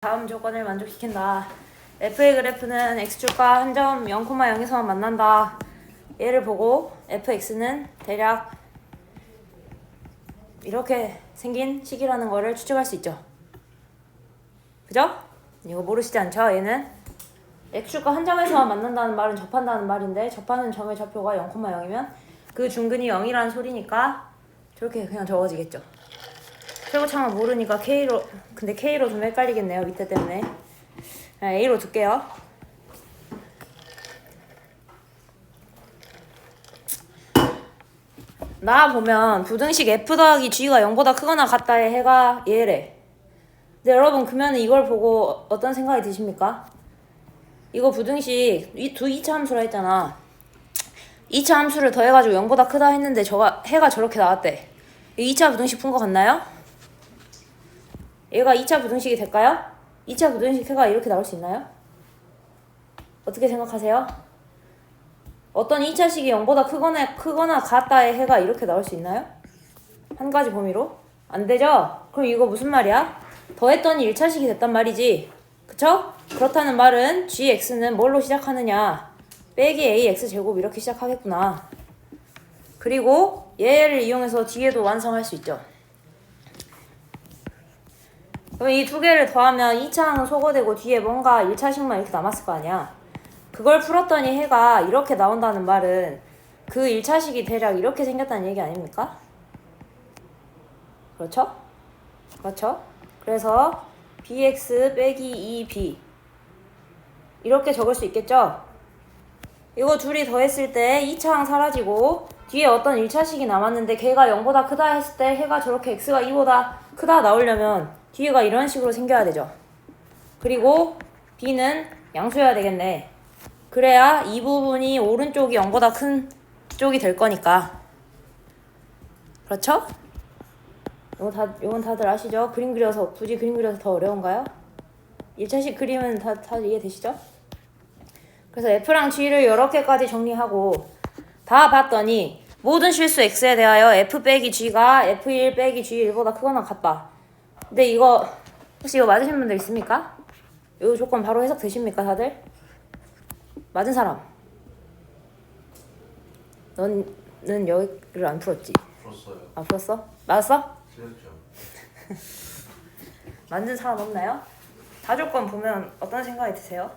다음 조건을 만족시킨다. f의 그래프는 x축과 한 점 0,0에서만 만난다. 얘를 보고 fx는 대략 이렇게 생긴 식이라는 거를 추측할 수 있죠. 그죠? 이거 모르시지 않죠? 얘는 x축과 한 점에서만 만난다는 말은 접한다는 말인데, 접하는 점의 좌표가 0,0이면 그 중근이 0이라는 소리니까 저렇게 그냥 적어지겠죠. 최고창은 모르니까 K로, 근데 K로 좀 헷갈리겠네요, 밑에 때문에. A로 둘게요. 나 보면 부등식 F 더하기 G가 0보다 크거나 같다의 해가 얘래. 근데 여러분, 그러면 이걸 보고 어떤 생각이 드십니까? 이거 부등식 이 두 2차 함수라 했잖아. 2차 함수를 더해가지고 0보다 크다 했는데 해가 저렇게 나왔대. 2차 부등식 푼 거 같나요? 얘가 2차 부등식이 될까요? 2차 부등식 해가 이렇게 나올 수 있나요? 어떻게 생각하세요? 어떤 2차식이 0보다 크거나 같다의 해가 이렇게 나올 수 있나요? 한 가지 범위로? 안 되죠? 그럼 이거 무슨 말이야? 더했더니 1차식이 됐단 말이지. 그쵸? 그렇다는 말은 gx는 뭘로 시작하느냐? 빼기 ax 제곱 이렇게 시작하겠구나. 그리고 얘를 이용해서 뒤에도 완성할 수 있죠. 그럼 이 두 개를 더하면 2차항은 소거되고 뒤에 뭔가 1차식만 이렇게 남았을 거 아니야. 그걸 풀었더니 해가 이렇게 나온다는 말은 그 1차식이 대략 이렇게 생겼다는 얘기 아닙니까? 그렇죠? 그렇죠? 그래서 bx 빼기 2b 이렇게 적을 수 있겠죠? 이거 둘이 더했을 때 2차항 사라지고 뒤에 어떤 1차식이 남았는데 걔가 0보다 크다 했을 때 해가 저렇게 x가 2보다 크다 나오려면 뒤에가 이런 식으로 생겨야 되죠. 그리고 b는 양수여야 되겠네. 그래야 이 부분이 오른쪽이 0보다 큰 쪽이 될 거니까. 그렇죠? 이건 다들 아시죠? 그림 그려서 굳이 그림 그려서 더 어려운가요? 1차식 그림은 다 이해되시죠? 그래서 f랑 g를 이렇게까지 정리하고 다 봤더니 모든 실수 x에 대하여 f 빼기 g가 f1 빼기 g1보다 크거나 같다. 근데 이거 혹시 이거 맞으신 분들 있습니까? 이 조건 바로 해석 되십니까 다들? 맞은 사람? 너는 여기를 안 풀었지? 풀었어요. 아 풀었어? 맞았어? 틀렸죠. 맞는 사람 없나요? 다조건 보면 어떤 생각이 드세요?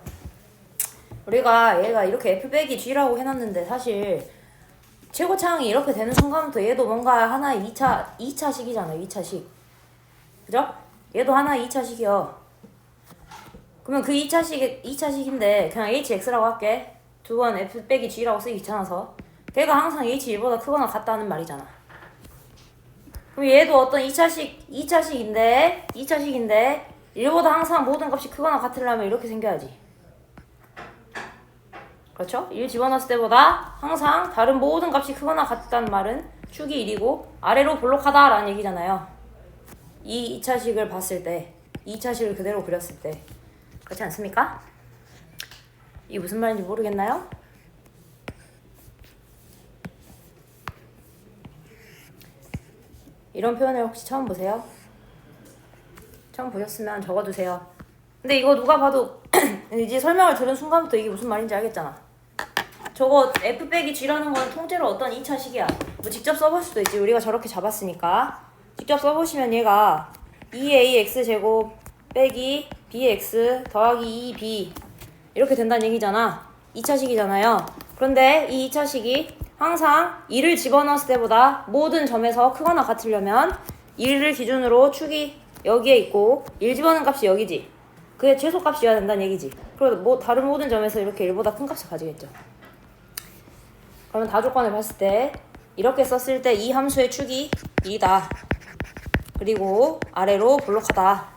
우리가 얘가 이렇게 f 빼기 g라고 해놨는데 사실 최고차항이 이렇게 되는 순간부터 얘도 뭔가 하나의 2차식이잖아요. 2차식. 그죠? 얘도 하나의 2차식이요. 그러면 그 2차식인데 그냥 hx라고 할게. 두 번 f 빼기 g라고 쓰기 귀찮아서. 걔가 항상 h1보다 크거나 같다는 말이잖아. 그럼 얘도 어떤 2차식인데 1보다 항상 모든 값이 크거나 같으려면 이렇게 생겨야지. 그렇죠? 1 집어넣었을 때보다 항상 다른 모든 값이 크거나 같다는 말은 축이 1이고 아래로 볼록하다 라는 얘기잖아요. 이 2차식을 봤을 때 2차식을 그대로 그렸을 때 그렇지 않습니까? 이게 무슨 말인지 모르겠나요? 이런 표현을 혹시 처음 보세요? 처음 보셨으면 적어두세요. 근데 이거 누가 봐도 이제 설명을 들은 순간부터 이게 무슨 말인지 알겠잖아. 저거 f 빼기 g라는 건 통째로 어떤 2차식이야. 뭐 직접 써볼 수도 있지. 우리가 저렇게 잡았으니까. 직접 써보시면 얘가 2ax 제곱 빼기 bx 더하기 2b 이렇게 된다는 얘기잖아. 2차식이잖아요. 그런데 이 2차식이 항상 1을 집어넣었을 때보다 모든 점에서 크거나 같으려면 1을 기준으로 축이 여기에 있고 1 집어넣은 값이 여기지. 그게 최소값이어야 된다는 얘기지. 그리고 뭐 다른 모든 점에서 이렇게 1보다 큰 값을 가지겠죠. 그러면 다조건을 봤을 때 이렇게 썼을 때 이 함수의 축이 2다. 그리고 아래로 볼록하다.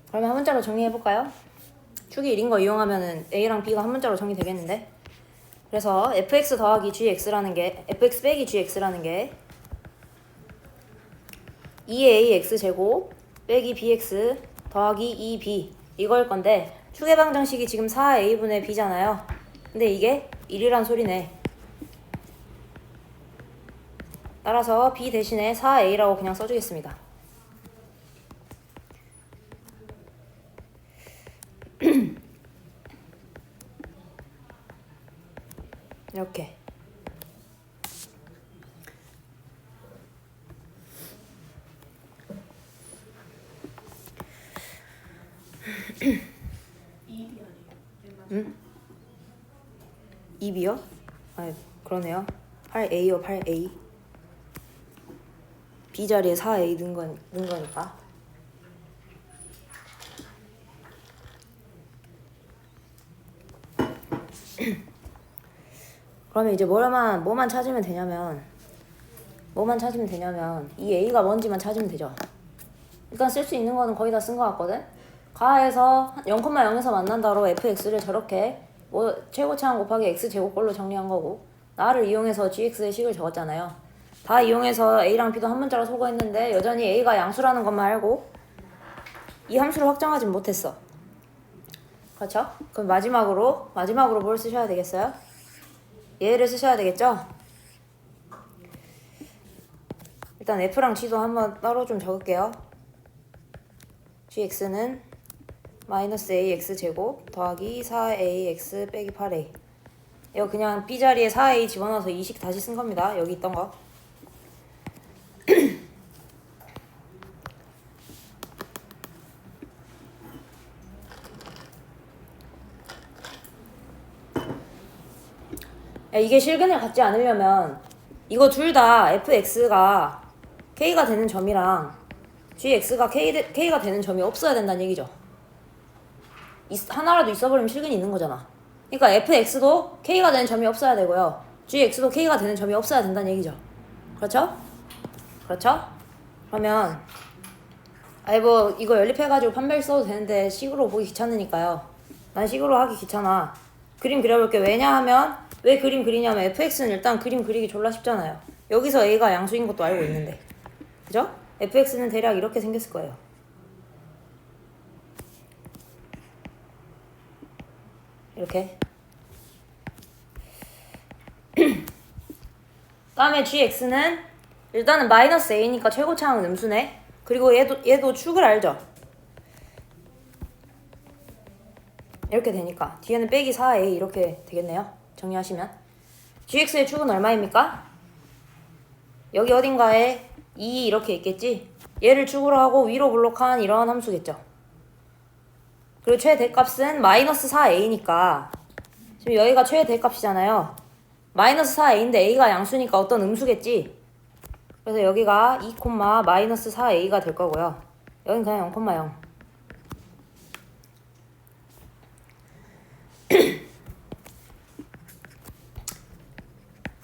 그러면 한 문자로 정리해볼까요? 축이 1인 거 이용하면은 A랑 B가 한 문자로 정리되겠는데? 그래서 fx 더하기 gx라는 게 fx 빼기 gx라는 게 2ax 제곱 빼기 bx 더하기 2b 이걸 건데 축의 방정식이 지금 4a분의 b잖아요. 근데 이게 1이란 소리네. 따라서 B 대신에 4A라고 그냥 써주겠습니다. 이렇게. 응? 2B요? 아, 그러네요. 8A요, 8A. B 자리에 4A 넣은 거니까. 그러면 이제 뭐만 찾으면 되냐면 이 A가 뭔지만 찾으면 되죠. 일단 쓸 수 있는 거는 거의 다 쓴 것 같거든. 가에서 0,0에서 만난다로 fx를 저렇게 뭐 최고차항 곱하기 x제곱꼴로 정리한 거고, 나를 이용해서 gx의 식을 적었잖아요. 다 이용해서 a랑 b도 한 문자로 소거했는데 여전히 a가 양수라는 것만 알고 이 함수를 확정하진 못했어. 그렇죠? 그럼 마지막으로 뭘 쓰셔야 되겠어요? 얘를 쓰셔야 되겠죠? 일단 f랑 g도 한번 따로 좀 적을게요. gx는 마이너스 ax 제곱 더하기 4ax 빼기 8a. 이거 그냥 b 자리에 4a 집어넣어서 이 식 다시 쓴 겁니다. 여기 있던 거. 이게 실근을 갖지 않으려면 이거 둘 다 fx가 k가 되는 점이랑 gx가 k가 되는 점이 없어야 된다는 얘기죠. 하나라도 있어버리면 실근이 있는 거잖아. 그러니까 fx도 k가 되는 점이 없어야 되고요. gx도 k가 되는 점이 없어야 된다는 얘기죠. 그렇죠? 그러면 뭐 이거 연립해가지고 판별 써도 되는데 식으로 보기 귀찮으니까요. 난 식으로 하기 귀찮아. 그림 그려볼게. 왜냐하면 왜 그림 그리냐면 fx는 일단 그림 그리기 졸라 쉽잖아요. 여기서 a가 양수인 것도 알고 있는데, 그죠? fx는 대략 이렇게 생겼을 거예요. 이렇게. 다음에 gx는 일단은 마이너스 a니까 최고차항은 음수네. 그리고 얘도 축을 알죠? 이렇게 되니까 뒤에는 빼기 4a 이렇게 되겠네요. 정리하시면 gx의 축은 얼마입니까? 여기 어딘가에 2 이렇게 있겠지? 얘를 축으로 하고 위로 블록한 이런 함수겠죠. 그리고 최대값은 마이너스 4a니까 지금 여기가 최대값이잖아요. 마이너스 4a인데 a가 양수니까 어떤 음수겠지? 그래서 여기가 2, 마이너스 4a가 될 거고요. 여긴 그냥 0,0.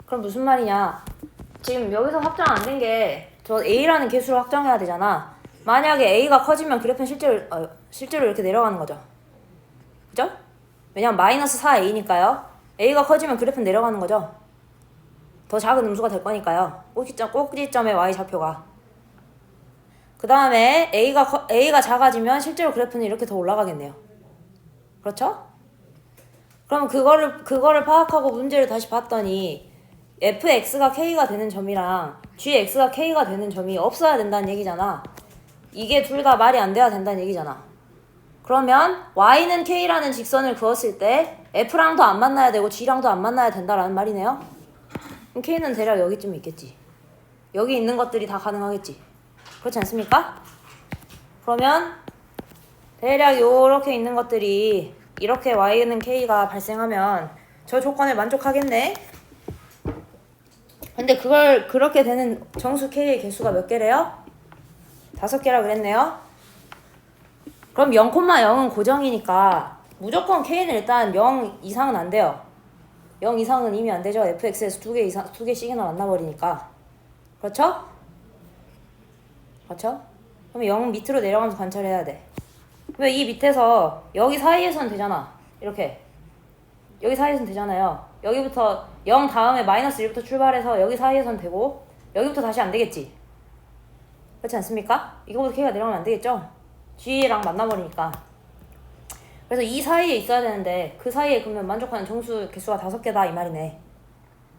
그럼 무슨 말이냐? 지금 여기서 확정 안 된 게 저 a라는 개수를 확정해야 되잖아. 만약에 a가 커지면 그래프는 실제로 이렇게 내려가는 거죠. 그죠? 왜냐면 마이너스 4a니까요. a가 커지면 그래프는 내려가는 거죠. 더 작은 음수가 될 거니까요. 꼭지점의 y좌표가. 그 다음에 a가 작아지면 실제로 그래프는 이렇게 더 올라가겠네요. 그렇죠? 그럼 그거를 파악하고 문제를 다시 봤더니 fx가 k가 되는 점이랑 gx가 k가 되는 점이 없어야 된다는 얘기잖아. 이게 둘 다 말이 안 돼야 된다는 얘기잖아. 그러면 y는 k라는 직선을 그었을 때 f랑도 안 만나야 되고 g랑도 안 만나야 된다라는 말이네요. 그럼 k는 대략 여기쯤 있겠지. 여기 있는 것들이 다 가능하겠지. 그렇지 않습니까? 그러면 대략 요렇게 있는 것들이 이렇게 y는 k가 발생하면 저 조건에 만족하겠네. 근데 그렇게 되는 정수 k의 개수가 몇 개래요? 5개라 그랬네요. 그럼 0,0은 고정이니까 무조건 k는 일단 0 이상은 안 돼요. 0 이상은 이미 안 되죠. fx에서 2개씩이나 만나버리니까. 그렇죠? 그럼 0 밑으로 내려가면서 관찰해야 돼. 왜 이 밑에서 여기 사이에선 되잖아. 이렇게. 여기 사이에선 되잖아요. 여기부터 0 다음에 마이너스 1부터 출발해서 여기 사이에선 되고 여기부터 다시 안 되겠지. 그렇지 않습니까? 이거부터 k가 내려가면 안 되겠죠? g랑 만나버리니까. 그래서 이 사이에 있어야 되는데 그 사이에 그러면 만족하는 정수 개수가 5개다 이 말이네.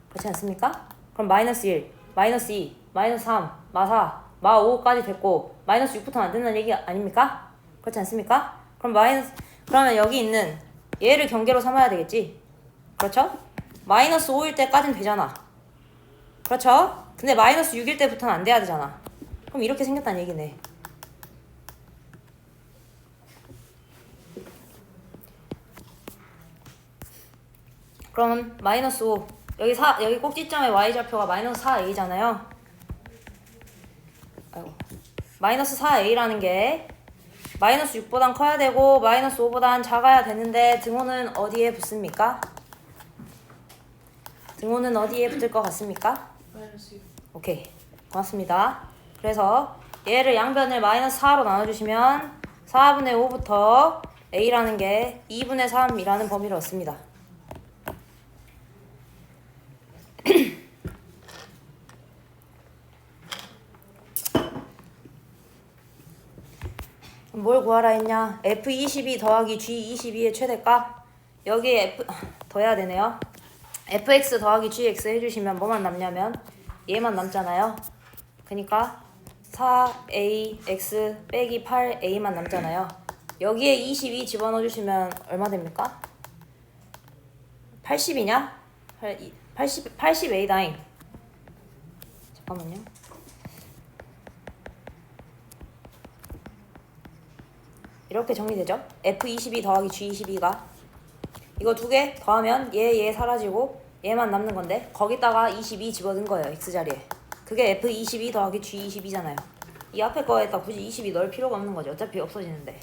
그렇지 않습니까? 그럼 마이너스 1, 마이너스 2, 마이너스 3, 마 4, 마 5까지 됐고 마이너스 6부터는 안 된다는 얘기 아닙니까? 그렇지 않습니까? 그러면 여기 있는 얘를 경계로 삼아야 되겠지? 그렇죠? 마이너스 5일 때까지는 되잖아. 그렇죠? 근데 마이너스 6일 때부터는 안 돼야 되잖아. 그럼 이렇게 생겼다는 얘기네. 그럼 마이너스 5 여기 꼭지점의 y좌표가 마이너스 4a잖아요. 아이고. 마이너스 4a라는 게 마이너스 6보단 커야 되고 마이너스 5보단 작아야 되는데 등호는 어디에 붙습니까? 등호는 어디에 붙을 것 같습니까? 마이너스 6. 오케이. 고맙습니다. 그래서 얘를 양변을 마이너스 4로 나눠주시면 4분의 5부터 a라는 게 2분의 3이라는 범위를 얻습니다. 뭘 구하라 했냐? F22 더하기 G22의 최대값. 여기에 F 더해야 되네요. fx 더하기 gx 해주시면 뭐만 남냐면 얘만 남잖아요. 그러니까 4ax 빼기 8a만 남잖아요. 여기에 22 집어넣어주시면 얼마 됩니까? 80이냐? 80a 다잉. 잠깐만요. 이렇게 정리되죠? F22 더하기 G22가 이거 두 개 더하면 얘 사라지고 얘만 남는 건데 거기다가 22 집어넣은 거예요. X자리에. 그게 F22 더하기 G22잖아요. 이 앞에 거에다 굳이 22 넣을 필요가 없는 거죠. 어차피 없어지는데.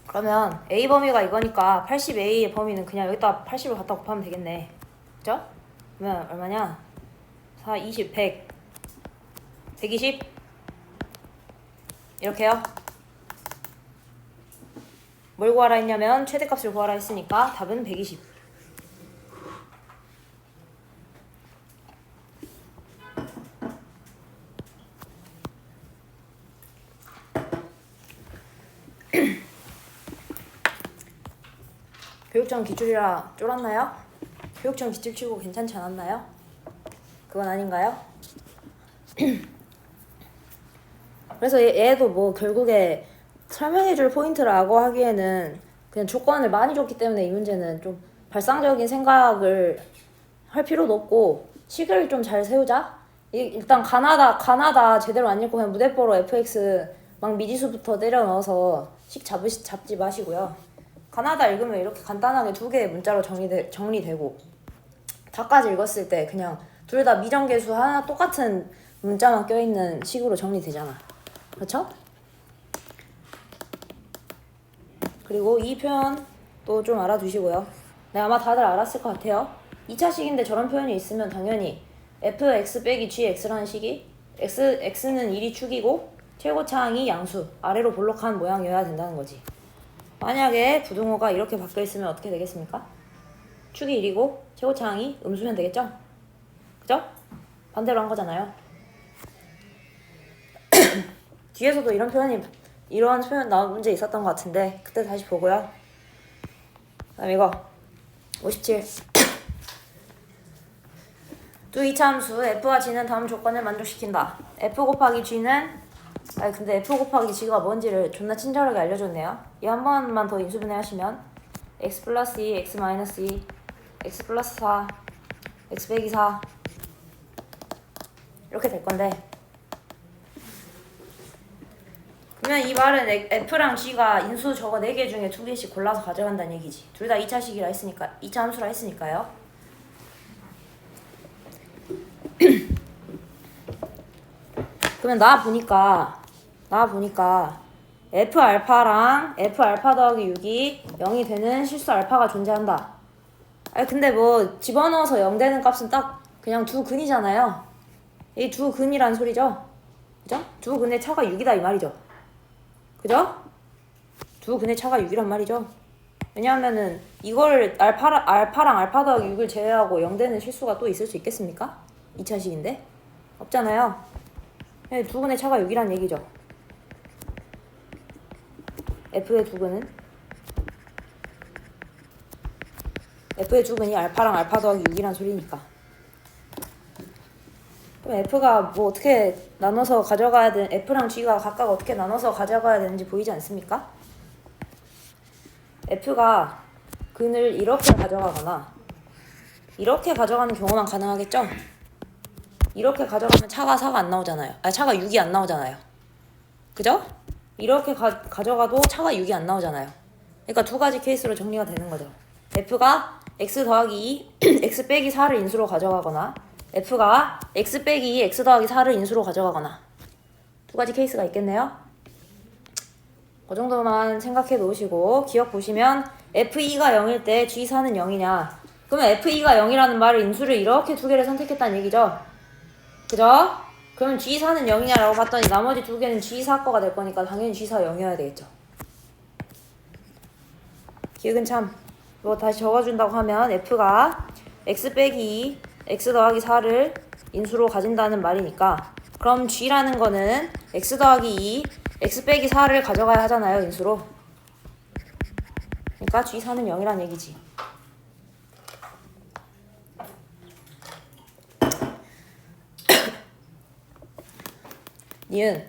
그러면 A 범위가 이거니까 80A의 범위는 그냥 여기다 80을 갖다 곱하면 되겠네. 그죠? 그러면 얼마냐? 4, 20, 100 120 이렇게요. 뭘 구하라 했냐면 최대값을 구하라 했으니까 답은 120. 교육청 기출이라 쫄았나요? 교육청 기출 치고 괜찮지 않았나요? 그건 아닌가요? 그래서 얘도 뭐 결국에 설명해줄 포인트라고 하기에는 그냥 조건을 많이 줬기 때문에 이 문제는 좀 발상적인 생각을 할 필요도 없고 식을 좀 잘 세우자. 일단 가나다 제대로 안 읽고 그냥 무대뽀로 fx 막 미지수부터 때려 넣어서 식 잡지 마시고요. 가나다 읽으면 이렇게 간단하게 두 개의 문자로 정리되고 다까지 읽었을 때 그냥 둘 다 미정계수 하나 똑같은 문자만 껴있는 식으로 정리되잖아. 그렇죠? 그리고 이 표현도 좀 알아두시고요. 네, 아마 다들 알았을 것 같아요. 2차식인데 저런 표현이 있으면 당연히 fx 빼기 gx라는 식이 x는 1이 축이고 최고차항이 양수, 아래로 볼록한 모양이어야 된다는 거지. 만약에 부등호가 이렇게 바뀌어 있으면 어떻게 되겠습니까? 축이 1이고 최고차항이 음수면 되겠죠? 그죠? 반대로 한 거잖아요. 뒤에서도 이런 표현 나온 문제 있었던 것 같은데 그때 다시 보고요. 그다음 이거 57. 두 이차함수 f와 g는 다음 조건을 만족시킨다. f 곱하기 g는 근데 f 곱하기 g가 뭔지를 존나 친절하게 알려줬네요. 이 한 번만 더 인수분해 하시면 x 플러스 2, x 마이너스 2, x 플러스 4, x 빼기 4 이렇게 될 건데 그러면 이 말은 f랑 g가 인수 저거 4개 중에 2개씩 골라서 가져간다는 얘기지. 둘 다 2차식이라 했으니까 2차 함수라 했으니까요. 그러면 나 보니까 f 알파랑 f 알파 더하기 6이 0이 되는 실수 알파가 존재한다. 근데 뭐 집어넣어서 0 되는 값은 딱 그냥 두 근이잖아요. 이 두 근이란 소리죠. 그죠? 두 근의 차가 6이다 이 말이죠. 그죠? 두 근의 차가 6이란 말이죠. 왜냐하면은 이걸 알파랑 알파 더하기 6을 제외하고 0 되는 실수가 또 있을 수 있겠습니까? 2차식인데? 없잖아요. 두 근의 차가 6이란 얘기죠. F의 두근은? F의 두근이 알파랑 알파 더하기 6이란 소리니까. 그럼 F가 뭐 어떻게 나눠서 가져가야 되는, F랑 G가 각각 어떻게 나눠서 가져가야 되는지 보이지 않습니까? F가 근을 이렇게 가져가거나 이렇게 가져가는 경우만 가능하겠죠? 이렇게 가져가면 차가 4가 안 나오잖아요. 차가 6이 안 나오잖아요. 그죠? 이렇게 가져가도 차가 6이 안 나오잖아요. 그러니까 두 가지 케이스로 정리가 되는 거죠. F가 x 더하기 2, x 빼기 4를 인수로 가져가거나 F가 x 빼기 2, x 더하기 4를 인수로 가져가거나 두 가지 케이스가 있겠네요. 그 정도만 생각해 놓으시고 기억 보시면 F2가 0일 때 G4는 0이냐, 그러면 F2가 0이라는 말을 인수를 이렇게 두 개를 선택했다는 얘기죠. 그죠? 그러면 G4는 0이냐라고 봤더니 나머지 두 개는 G4 거가 될 거니까 당연히 G4 0이어야 되겠죠. 기억은 참. 이거 다시 적어준다고 하면 F가 x 빼기 2, x 더하기 4를 인수로 가진다는 말이니까, 그럼 G라는 거는 x 더하기 2, x 빼기 4를 가져가야 하잖아요, 인수로. 그러니까 G4는 0이란 얘기지. 니은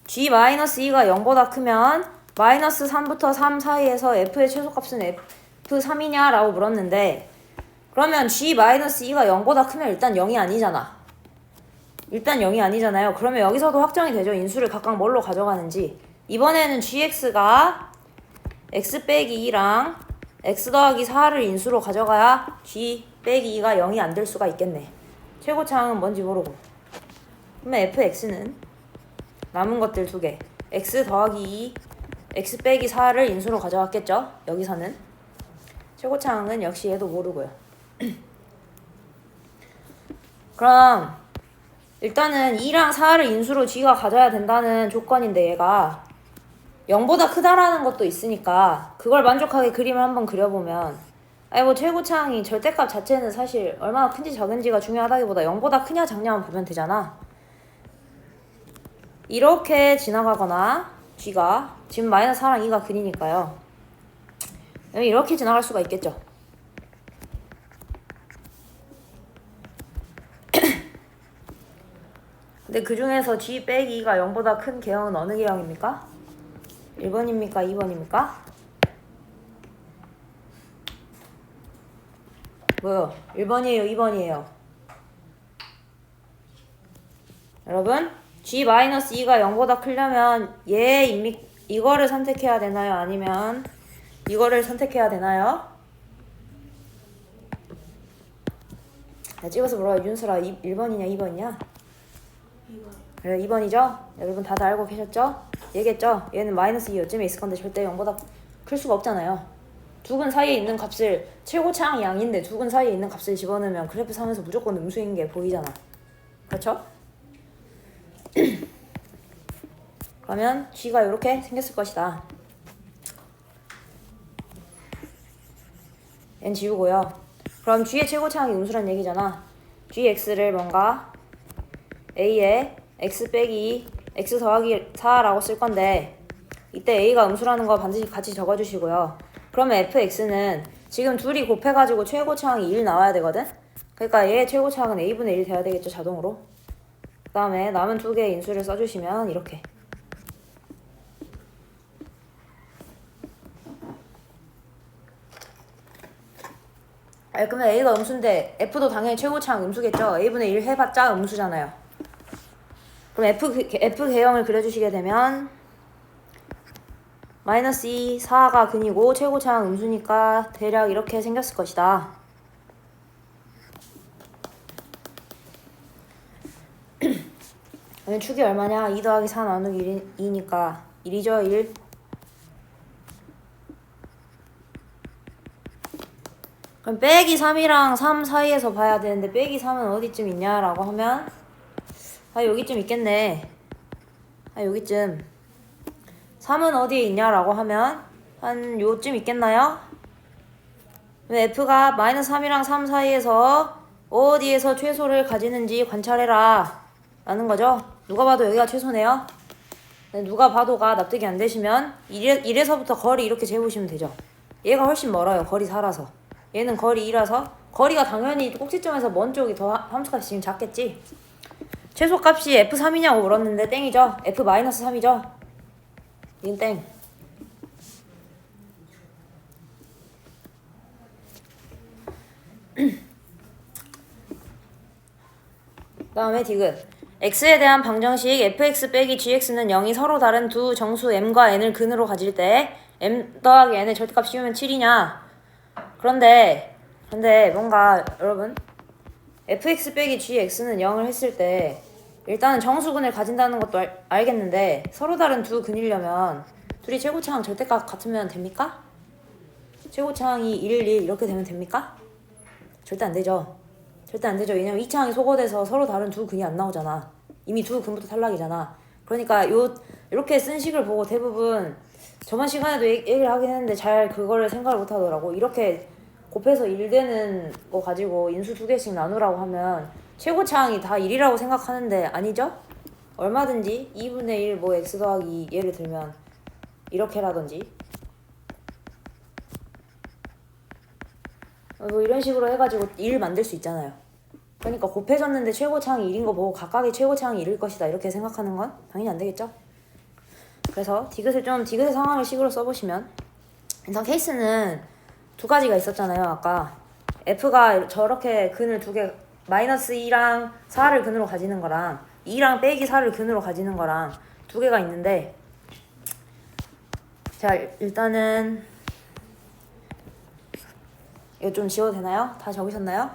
G-2가 0보다 크면 마이너스 3부터 3 사이에서 F의 최소값은 F3이냐 라고 물었는데, 그러면 G-2가 0보다 크면 일단 0이 아니잖아. 일단 0이 아니잖아요. 그러면 여기서도 확정이 되죠. 인수를 각각 뭘로 가져가는지. 이번에는 Gx가 x 빼기 2랑 x 더하기 4를 인수로 가져가야 G 빼기 2가 0이 안 될 수가 있겠네. 최고차항은 뭔지 모르고. 그러면 fx는 남은 것들 두 개, x 더하기 2, x 빼기 4를 인수로 가져왔겠죠? 여기서는. 최고차항은 역시 얘도 모르고요. 그럼 일단은 2랑 4를 인수로 G가 가져야 된다는 조건인데, 얘가 0보다 크다라는 것도 있으니까 그걸 만족하게 그림을 한번 그려보면, 뭐 최고차항이 절대값 자체는 사실 얼마나 큰지 작은지가 중요하다기보다 0보다 크냐 작냐만 보면 되잖아. 이렇게 지나가거나 G가 지금 마이너스 4랑 2가 근이니까요. 이렇게 지나갈 수가 있겠죠. 근데 그 중에서 G 빼기 2가 0보다 큰 개형은 어느 개형입니까? 1번입니까? 2번입니까? 뭐요? 1번이에요? 2번이에요? 여러분, G-2가 0보다 크려면 이거를 선택해야 되나요? 아니면 이거를 선택해야 되나요? 나 찍어서 물어봐. 윤설아, 1번이냐 2번이냐? 2번. 그래, 2번이죠? 여러분 다들 알고 계셨죠? 얘기했죠? 얘는 마이너스 2 요쯤에 있을 건데 절대 0보다 클 수가 없잖아요. 두근 사이에 있는 값을, 최고차항이 양인데 두근 사이에 있는 값을 집어넣으면 그래프 3에서 무조건 음수인 게 보이잖아. 그렇죠? 그러면 G가 이렇게 생겼을 것이다. 얘는 지우고요. 그럼 G의 최고차항이 음수란 얘기잖아. Gx를 뭔가 A에 x 빼기 x 더하기 4라고 쓸 건데, 이때 A가 음수라는 거 반드시 같이 적어주시고요. 그러면 fx는 지금 둘이 곱해가지고 최고차항이 1 나와야 되거든? 그러니까 얘의 최고차항은 a분의 1 돼야 되겠죠, 자동으로. 그 다음에 남은 두 개의 인수를 써주시면 이렇게. 그러면 a가 음수인데 f도 당연히 최고차항 음수겠죠. a분의 1 해봤자 음수잖아요. 그럼 f 개형을 그려주시게 되면 마이너스 2, 4가 근이고 최고차항 음수니까 대략 이렇게 생겼을 것이다. 축이 얼마냐? 2 더하기 4 나누기 2니까 1이죠, 1. 그럼 빼기 3이랑 3 사이에서 봐야 되는데 빼기 3은 어디쯤 있냐라고 하면 여기쯤 있겠네. 여기쯤. 3은 어디에 있냐라고 하면 한 요쯤 있겠나요? f가 마이너스 3이랑 3 사이에서 어디에서 최소를 가지는지 관찰해라 라는 거죠. 누가 봐도 여기가 최소네요. 누가 봐도가 납득이 안 되시면 1에서부터 거리 이렇게 재보시면 되죠. 얘가 훨씬 멀어요. 거리 4라서. 얘는 거리 2라서 거리가 당연히 꼭지점에서 먼 쪽이 더 함수값이 지금 작겠지. 최소값이 F3이냐고 물었는데 땡이죠. F-3이죠. 이건 땡. 그 다음에 디귿. x에 대한 방정식 fx 빼기 gx는 0이 서로 다른 두 정수 m과 n을 근으로 가질 때 m 더하기 n의 절대값 씌우면 7이냐. 그런데 뭔가 여러분 fx 빼기 gx는 0을 했을 때 일단은 정수근을 가진다는 것도 알겠는데 서로 다른 두 근이려면 둘이 최고차항 절대값 같으면 됩니까? 최고차항이 1, 1 이렇게 되면 됩니까? 절대 안 되죠. 절대 안 되죠. 왜냐면 이 차항이 소거돼서 서로 다른 두 근이 안 나오잖아. 이미 두 근부터 탈락이잖아. 그러니까 이렇게 쓴 식을 보고 대부분 저번 시간에도 얘기를 하긴 했는데 잘 그거를 생각을 못 하더라고. 이렇게 곱해서 1 되는 거 가지고 인수 두 개씩 나누라고 하면 최고차항이 다 1이라고 생각하는데 아니죠? 얼마든지 2분의 1 뭐 x 더하기 2 예를 들면 이렇게라든지 뭐 이런 식으로 해가지고 1 만들 수 있잖아요. 그러니까 곱해졌는데 최고차항이 1인 거 보고 각각의 최고차항이 1일 것이다 이렇게 생각하는 건 당연히 안 되겠죠? 그래서 디귿의 상황을 식으로 써보시면 일단 케이스는 두 가지가 있었잖아요. 아까 f가 저렇게 근을 두 개 마이너스 2랑 4를 근으로 가지는 거랑 2랑 빼기 4를 근으로 가지는 거랑 두 개가 있는데 자 일단은 이거 좀 지워도 되나요? 다 적으셨나요?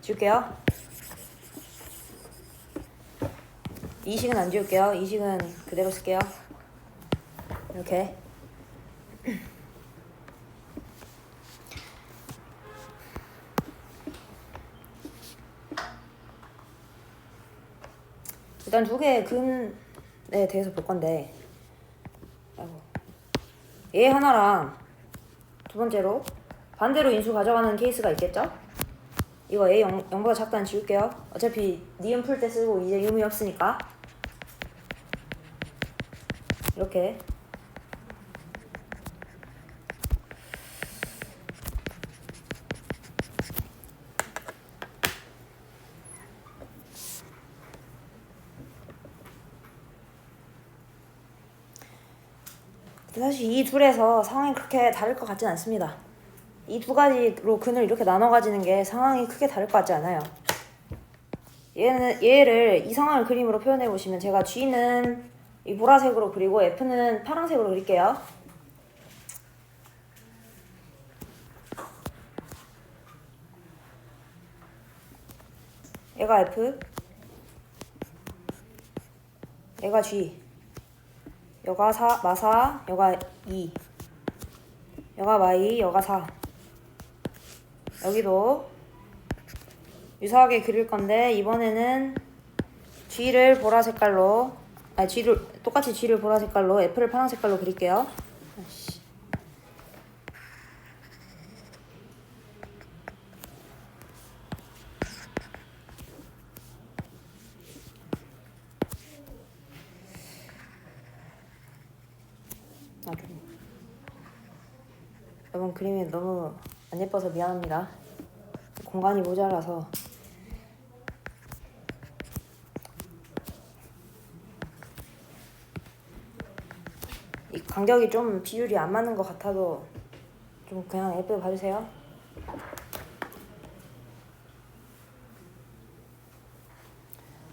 지울게요. 이 식은 안 지울게요. 이 식은 그대로 쓸게요. 이렇게. 일단 두 개의 근에 대해서 볼 건데 얘 하나랑 두 번째로 반대로 인수 가져가는 케이스가 있겠죠? 이거 A 0보다 작다는 지울게요. 어차피 니은 풀 때 쓰고 이제 의미 없으니까 이렇게 사실 이 둘에서 상황이 그렇게 다를 것 같진 않습니다. 이 두 가지로 근을 이렇게 나눠 가지는 게 상황이 크게 다를 것 같지 않아요. 얘를 이 상황을 그림으로 표현해 보시면 제가 G는 이 보라색으로 그리고 F는 파란색으로 그릴게요. 얘가 F, 얘가 G, 여가 마사, 여가 2, 여가 마이, 여가 4. 여기도 유사하게 그릴 건데 이번에는 G를 보라 색깔로 똑같이 G를 보라 색깔로 F를 파란 색깔로 그릴게요. 여러분 그림이 너무 안 예뻐서 미안합니다. 공간이 모자라서 이 간격이 좀 비율이 안 맞는 것 같아도 좀 그냥 예쁘게 봐주세요.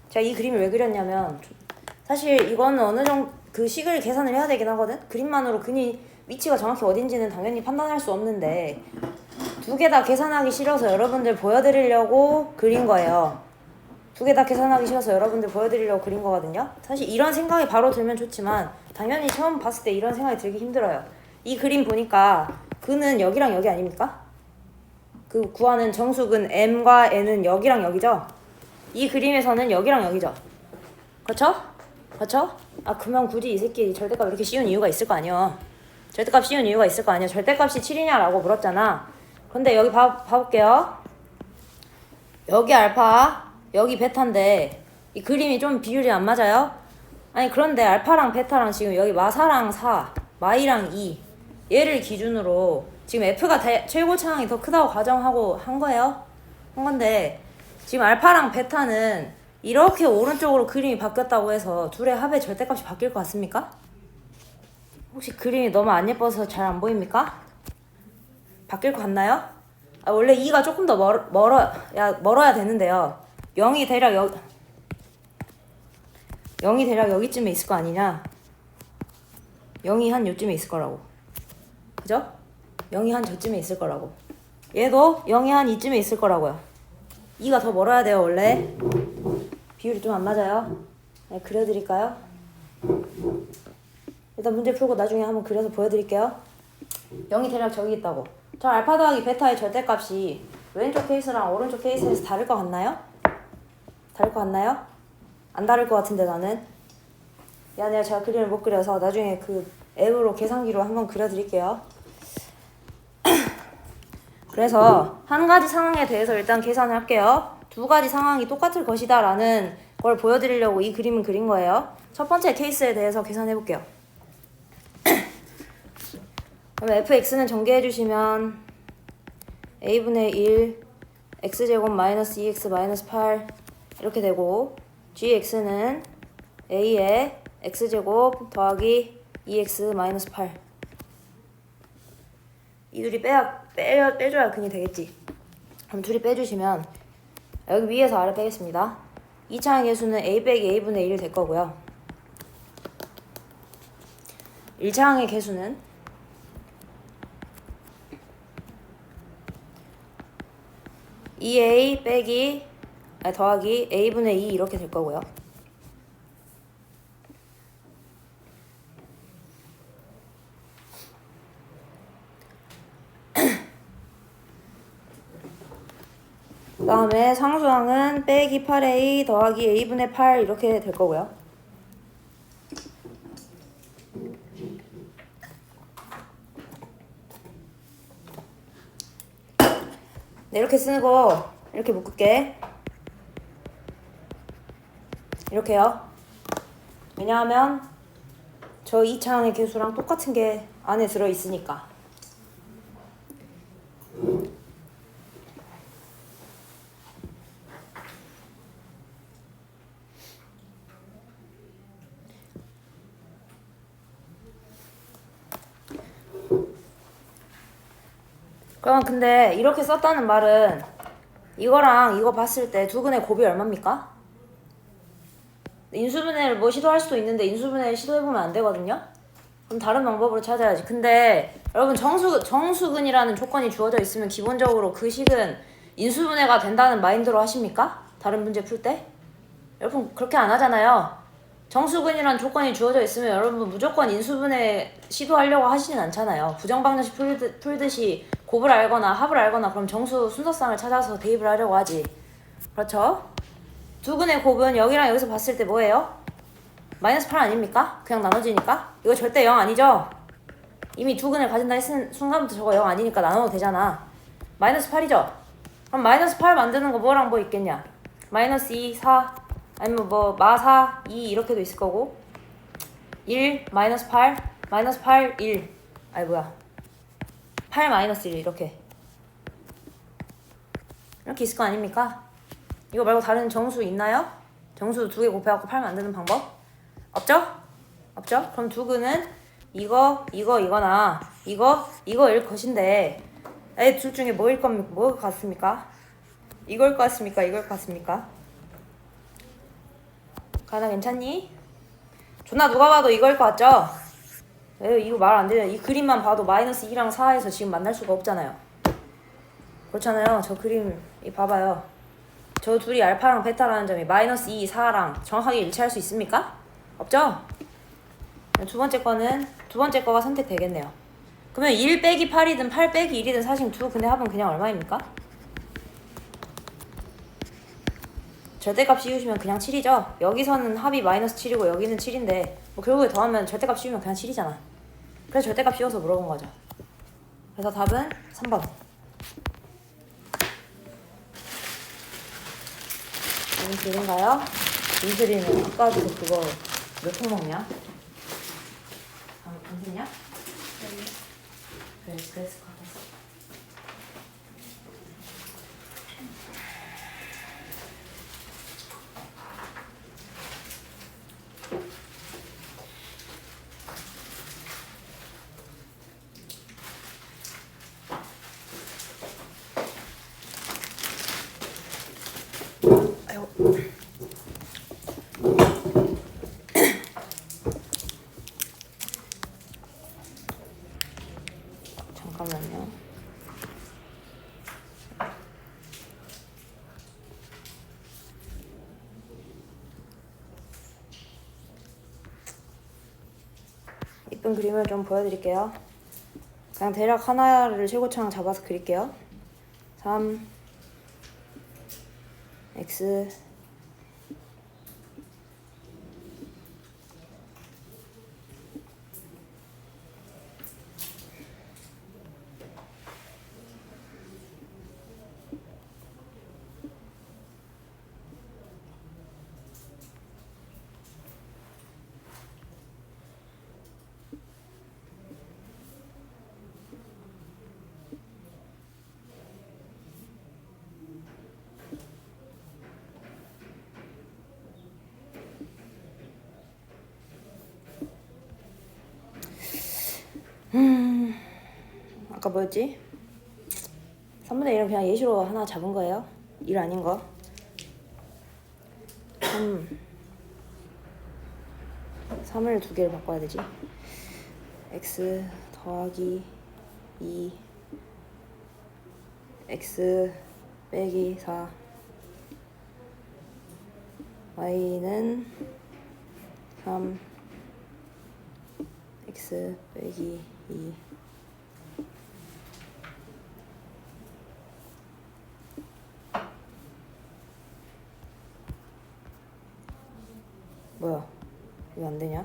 제가 이 그림을 왜 그렸냐면 사실 이거는 어느 정도 그 식을 계산을 해야 되긴 하거든. 그림만으로 근이 위치가 정확히 어딘지는 당연히 판단할 수 없는데 두 개 다 계산하기 싫어서 여러분들 보여드리려고 그린 거예요. 두 개 다 계산하기 싫어서 여러분들 보여드리려고 그린 거거든요. 사실 이런 생각이 바로 들면 좋지만 당연히 처음 봤을 때 이런 생각이 들기 힘들어요. 이 그림 보니까 근은 여기랑 여기 아닙니까? 그 구하는 정수근 m과 n은 여기랑 여기죠? 이 그림에서는 여기랑 여기죠? 그렇죠? 그렇죠? 아 그러면 굳이 이 새끼 절대값 이렇게 씌운 이유가 있을 거 아니야. 절대값 씌운 이유가 있을 거 아니야. 절대값이 7이냐라고 물었잖아. 근데 여기 봐볼게요. 여기 알파, 여기 베타인데 이 그림이 좀 비율이 안 맞아요? 아니 그런데 알파랑 베타랑 지금 여기 마사랑 4, 마이랑 2 얘를 기준으로 지금 F가 최고 차항이 더 크다고 가정하고 한 거예요. 한 건데 지금 알파랑 베타는 이렇게 오른쪽으로 그림이 바뀌었다고 해서 둘의 합의 절대값이 바뀔 것 같습니까? 혹시 그림이 너무 안 예뻐서 잘 안 보입니까? 바뀔 것 같나요? 아, 원래 2가 조금 더 멀어야 되는데요. 0이 대략 여기쯤에 있을 거 아니냐? 0이 한 요쯤에 있을 거라고. 그죠? 0이 한 저쯤에 있을 거라고. 얘도 0이 한 이쯤에 있을 거라고요. 2가 더 멀어야 돼요, 원래. 비율이 좀 안 맞아요. 네, 그려드릴까요? 일단 문제 풀고 나중에 한번 그려서 보여드릴게요. 0이 대략 저기 있다고. 저 알파 더하기 베타의 절대값이 왼쪽 케이스랑 오른쪽 케이스에서 다를 것 같나요? 다를 것 같나요? 안 다를 것 같은데 나는. 내가 제가 그림을 못 그려서 나중에 그 앱으로 계산기로 한번 그려드릴게요. 그래서 한 가지 상황에 대해서 일단 계산을 할게요. 두 가지 상황이 똑같을 것이다 라는 걸 보여드리려고 이 그림을 그린 거예요. 첫 번째 케이스에 대해서 계산해 볼게요. 그럼 fx는 전개해주시면 a분의 1 x제곱 마이너스 2x 마이너스 8 이렇게 되고 gx는 a의 x제곱 더하기 2x 마이너스 8 이 둘이 빼줘야 근이 되겠지. 그럼 둘이 빼주시면 여기 위에서 아래 빼겠습니다. 2차항의 개수는 a 빼기 a분의 1 될 거고요. 1차항의 개수는 더하기 a분의 2 이렇게 될 거고요. 그 다음에 상수항은 빼기 8a 더하기 a분의 8 이렇게 될 거고요. 네, 이렇게 쓰고 이렇게 묶을게. 이렇게요. 왜냐하면 저 2차항의 개수랑 똑같은 게 안에 들어있으니까. 그럼 근데 이렇게 썼다는 말은 이거랑 이거 봤을 때 두 근의 곱이 얼마입니까? 인수분해를 뭐 시도할 수도 있는데 인수분해를 시도해보면 안 되거든요? 그럼 다른 방법으로 찾아야지. 근데 여러분 정수근이라는 조건이 주어져 있으면 기본적으로 그 식은 인수분해가 된다는 마인드로 하십니까? 다른 문제 풀 때? 여러분 그렇게 안 하잖아요. 정수근이라는 조건이 주어져 있으면 여러분 무조건 인수분해 시도하려고 하시진 않잖아요. 부정방정식 풀듯이 곱을 알거나 합을 알거나 그럼 정수 순서상을 찾아서 대입을 하려고 하지. 그렇죠? 두 근의 곱은 여기랑 여기서 봤을 때 뭐예요? 마이너스 8 아닙니까? 그냥 나눠지니까? 이거 절대 0 아니죠? 이미 두 근을 가진다 했은 순간부터 저거 0 아니니까 나눠도 되잖아. 마이너스 8이죠? 그럼 마이너스 8 만드는 거 뭐랑 뭐 있겠냐? 마이너스 2, 4 아니면 뭐 마4, 2 이렇게도 있을 거고 1, 마이너스 8, 마이너스 8, 1 아니 뭐야 8 마이너스 1 이렇게 있을 거 아닙니까? 이거 말고 다른 정수 있나요? 정수 두 개 곱해갖고 8 만드는 방법? 없죠? 없죠? 그럼 두 근은 이거나 이거일 것인데 둘 중에 뭐일 것 같습니까? 이걸 것 같습니까? 이걸 것 같습니까? 가나 괜찮니? 존나 누가 봐도 이거일 것 같죠? 이거 말 안 되죠. 이 그림만 봐도 마이너스 2랑 4에서 지금 만날 수가 없잖아요. 그렇잖아요. 저 그림 봐봐요. 저 둘이 알파랑 베타라는 점이 마이너스 2, 4랑 정확하게 일치할 수 있습니까? 없죠? 두 번째 거가 선택되겠네요. 그러면 1 빼기 8이든 8 빼기 1이든 사실 두 근의 합은 그냥 얼마입니까? 절대값 씌우시면 그냥 7이죠? 여기서는 합이 마이너스 7이고 여기는 7인데 뭐 결국에 더하면 절대값 씌우면 그냥 7이잖아. 그래서 절대값 씌워서 물어본 거죠. 그래서 답은 3번. 무슨 글인가요? 민슬이는 아까부터 그거 몇 통 먹냐? 안 샜냐? 그래, 그랬을 것 같았어. 아이고. 잠깐만요. 이쁜 그림을 좀 보여드릴게요. 그냥 대략 하나를 최고창 잡아서 그릴게요. 3 x 아까 뭐였지? 3분의 1은 그냥 예시로 하나 잡은 거예요. 1 아닌 거. 3을 두 개를 바꿔야 되지. x 더하기 2 x 빼기 4 y는 3 x 빼기 2 뭐야? 이거 안 되냐?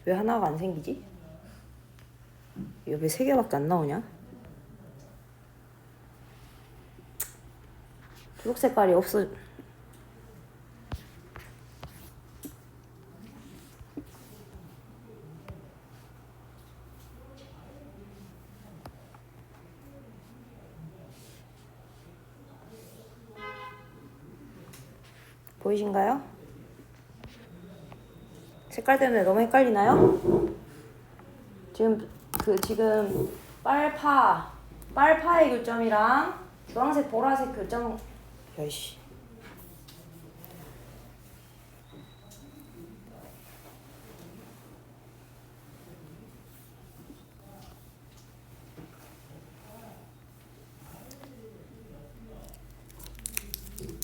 왜 하나가 안 생기지? 이거 왜 3개밖에 안 나오냐? 초록 색깔이 없어. 보이신가요? 색깔 때문에 너무 헷갈리나요? 지금 빨파의 교점이랑 주황색 보라색 교점. 야이씨.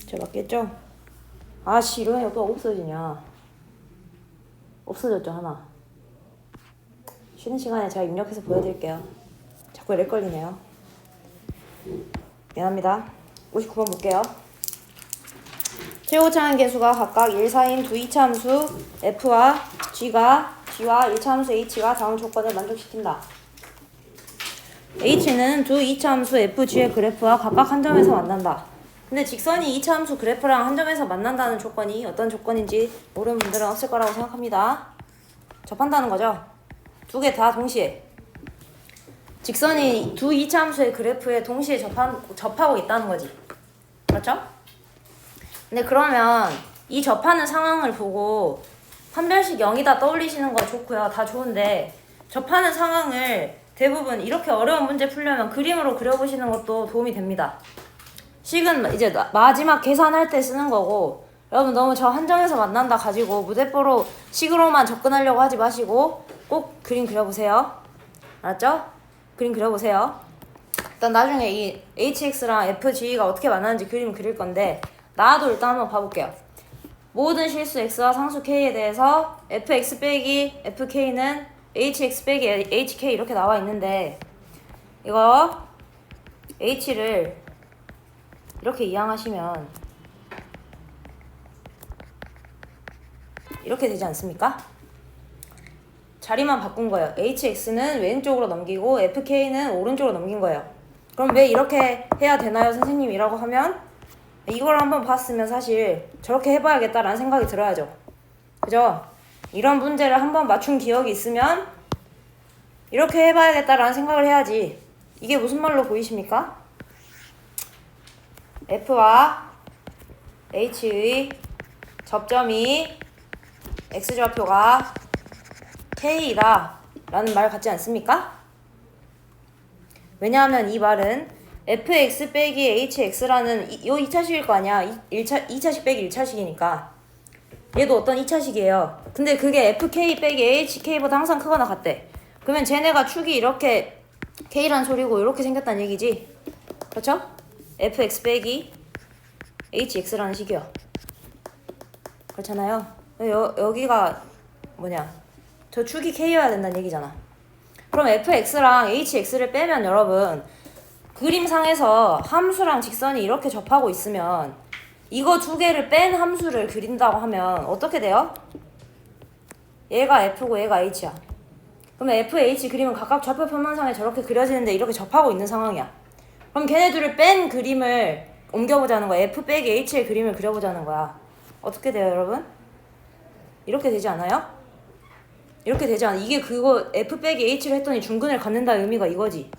저 맞겠죠? 아씨, 이러면 또 없어지냐. 없어졌죠, 하나. 쉬는 시간에 제가 입력해서 보여드릴게요. 자꾸 렉 걸리네요. 미안합니다. 59번 볼게요. 최고차항 계수가 각각 1, 4인 두 이차함수 f와 g와 1차함수 h가 다음 조건을 만족시킨다. h는 두 이차함수 f, g의 그래프와 각각 한 점에서 만난다. 근데 직선이 이차함수 그래프랑 한 점에서 만난다는 조건이 어떤 조건인지 모르는 분들은 없을 거라고 생각합니다. 접한다는 거죠. 두 개 다 동시에. 직선이 두 이차함수의 그래프에 동시에 접하고 있다는 거지. 그렇죠? 근데 그러면 이 접하는 상황을 보고 판별식 0이다 떠올리시는 거 좋고요. 다 좋은데 접하는 상황을 대부분 이렇게 어려운 문제 풀려면 그림으로 그려보시는 것도 도움이 됩니다. 식은 이제 마지막 계산할 때 쓰는 거고, 여러분 너무 저 한 점에서 만난다 가지고 무대뽀로 식으로만 접근하려고 하지 마시고 꼭 그림 그려보세요. 알았죠? 그림 그려보세요. 일단 나중에 이 hx랑 fg가 어떻게 만나는지 그림 그릴 건데, 나도 일단 한번 봐볼게요. 모든 실수 x와 상수 k에 대해서 fx 빼기 fk는 hx 빼기 hk 이렇게 나와 있는데, 이거 h를 이렇게 이항하시면 이렇게 되지 않습니까? 자리만 바꾼 거예요. hx는 왼쪽으로 넘기고 fk는 오른쪽으로 넘긴 거예요. 그럼 왜 이렇게 해야 되나요, 선생님? 이라고 하면 이걸 한번 봤으면 사실 저렇게 해봐야겠다라는 생각이 들어야죠. 그죠? 이런 문제를 한번 맞춘 기억이 있으면 이렇게 해봐야겠다라는 생각을 해야지. 이게 무슨 말로 보이십니까? F와 H의 접점이 X좌표가 K이다 라는 말 같지 않습니까? 왜냐하면 이 말은 fx 빼기 hx라는 요 2차식일 거 아니야. 2차식 빼기 1차식이니까 얘도 어떤 2차식이에요. 근데 그게 fk 빼기 hk보다 항상 크거나 같대. 그러면 쟤네가 축이 이렇게 k란 소리고 이렇게 생겼다는 얘기지. 그렇죠? fx 빼기 hx라는 식이요. 그렇잖아요. 여기가 뭐냐, 저 축이 k여야 된다는 얘기잖아. 그럼 fx랑 hx를 빼면 여러분, 그림상에서 함수랑 직선이 이렇게 접하고 있으면 이거 두 개를 뺀 함수를 그린다고 하면 어떻게 돼요? 얘가 f고 얘가 h야. 그러면 f, h 그림은 각각 좌표 평면상에 저렇게 그려지는데 이렇게 접하고 있는 상황이야. 그럼 걔네 둘을 뺀 그림을 옮겨보자는 거야. f 빼기 h의 그림을 그려보자는 거야. 어떻게 돼요, 여러분? 이렇게 되지 않아요? 이렇게 되지 않아. 이게 그거 f 빼기 h를 했더니 중근을 갖는다 의미가 이거지.